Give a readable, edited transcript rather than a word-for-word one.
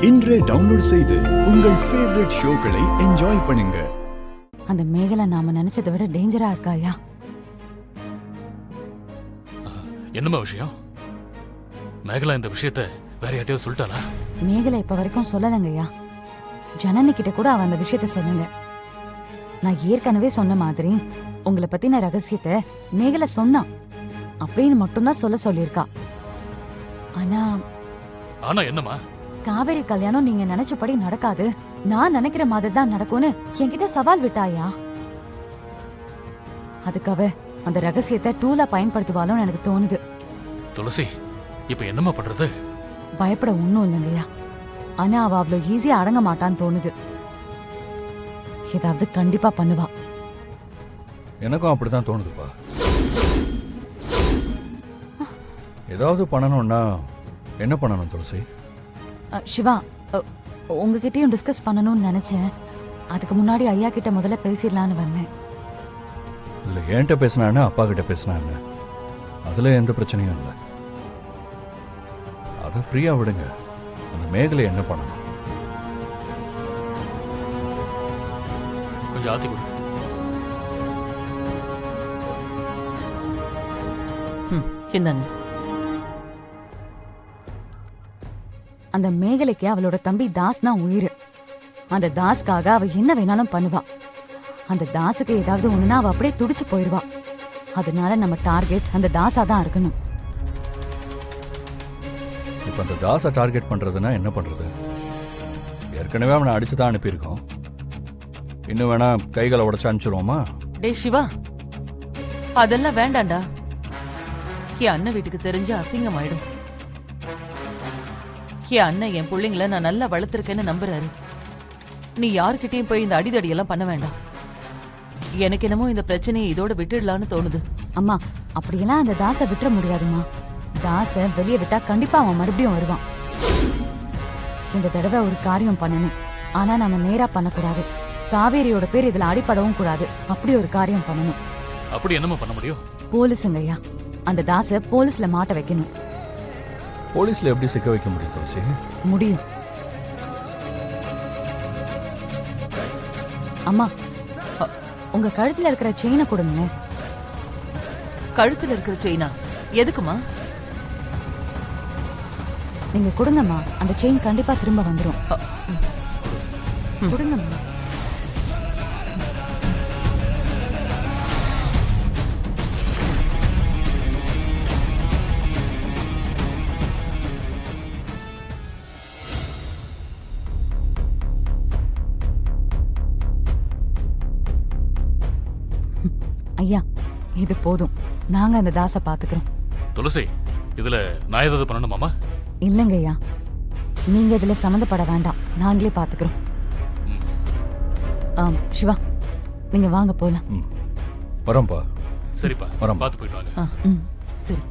இன்றே டவுன்லோட் செய்து உங்கள் ஃபேவரட் ஷோக்களை என்ஜாய் பண்ணுங்க. அந்த மேகலை நாம நினைச்சதை விட டேஞ்சரா இருக்காயா? என்னமா விஷயம்? மேகலா இந்த விஷயத்த வேற யார்ட்டையாவது சொல்லிட்டாளா? மேகலை இப்ப வரைக்கும் சொல்லலங்கய்யா. ஜனனி கிட்ட கூட அவ அந்த விஷயத்த சொல்லல. நான் ஏற்கனவே சொன்ன மாதிரி உங்களை பத்தின ரகசியத்தை மேகலை சொன்னா அப்படின்னு மட்டும்தான் சொல்லியிருக்கா. ஆனா என்னமா? காவேரி கல்யாணம் நீங்க நினைச்சபடி நடக்காது, நான் நினைக்கிற மாதிரி தான் நடக்கும்னு என்கிட்ட சவால் விட்டாயா? அதுக்காக அந்த ரகசியத்தை டூலா பயன்படுத்துவாலும் எனக்கு தோணுது. துளசி, இப்ப என்னமா பண்றது? பயப்பட ஒண்ணும் இல்லைங்கய்யா. ஆனா அவ அவ்வளவு ஈஸியா அடங்க மாட்டான்னு தோணுது. ஏதாவது கண்டிப்பா பண்ணுவா. எனக்கும் அப்படித்தான் தோணுதுப்பா. ஏதாவது பண்ணணும்னா என்ன பண்ணணும் துளசி? சிவா, உங்ககிட்டயும் டிஸ்கஸ் பண்ணணும்னு நினைச்சேன். அதுக்கு முன்னாடி ஐயா கிட்ட முதல்ல பேசிடலான்னு வந்தேன். இதுல என்கிட்ட பேசினான்னு அப்பா கிட்ட பேசினாங்க, அதுல எந்த பிரச்சனையும் இல்லை. அதை ஃப்ரீயா விடுங்க. அந்த மேகலை என்ன பண்ணணும்? கொஞ்சம் ஆத்தி கொடு. இந்தாங்க. அந்த மேகலைக்கு அவளோட தம்பி தாஸ்னா உயிர். அந்த தாஸ்க்காக அவ என்ன வேணாலும் பண்ணுவா. அந்த தாஸுக்கு ஏதாவது ஒண்ணுனா அவ அப்படியே துடிச்சு போயிருவா. அதனால நம்ம டார்கெட் அந்த தாஸா தான் இருக்கணும். இப்ப அந்த தாஸை டார்கெட் பண்றதுன்னா என்ன பண்றது? ஏற்கனவே அவனை அடிச்சுதான் அனுப்பியிருக்கோம். இன்னும் வேணா கைகளை உடைச்சு அனுப்பிச்சிருவோமா? டே சிவா, அதெல்லாம் வேண்டாண்டா. என் அண்ணன் வீட்டுக்கு தெரிஞ்சு அசிங்கம் ஆயிடும். என் அண்ணன் என் பிள்ளைங்கள நான் நல்லா வளர்த்திருக்கேன்னு நம்புறாரு. நீ யாருக்கிட்டையும் போய் இந்த அடிதடியெல்லாம் பண்ண வேண்டாம். எனக்கு என்னமோ இந்த பிரச்சனையை இதோட விட்டுடலான்னு தோணுது. அம்மா, அப்படியெல்லாம் அந்த தாஸை விட்டுற முடியாதுமா. தாஸை வெளியே விட்டா கண்டிப்பா அவன் மறுபடியும் வருவான். இந்த தடவை ஒரு காரியம் பண்ணணும். ஆனா நம்ம நேரா பண்ணக்கூடாது. காவேரியோட பேர் இதுல அடிப்படவும் கூடாது. அப்படி ஒரு காரியம் பண்ணணும். அப்படி என்னமா பண்ண முடியும்? போலீஸுங்கய்யா, அந்த தாஸை போலீஸ்ல மாட்ட வைக்கணும். போலீஸ்ல எப்படி சிக்க வைக்க முடியும் துளசி? முடியும். அம்மா, உங்க கழுத்துல இருக்கிற செயினை கொடுங்க. கழுத்துல இருக்கிற செயினா? எதுக்குமா? நீங்க கொடுங்கம்மா. அந்த செயின் கண்டிப்பா திரும்ப வந்துடும். கொடுங்கம்மா. ஐயா, இது போதும். நாங்க அந்த தாஸை பாத்துக்கிறோம். துளசி, இதுல நான் ஏதாவது பண்ணணுமாமா? இல்லைங்க ஐயா, நீங்க இதுல சம்மந்தப்பட வேண்டாம். நாங்களே பாத்துக்கிறோம். சிவா, நீங்க வாங்க போலாம். வரோம்ப்பா. சரிப்பா, வரோம். பார்த்து போயிட்டு வாங்க. சரி.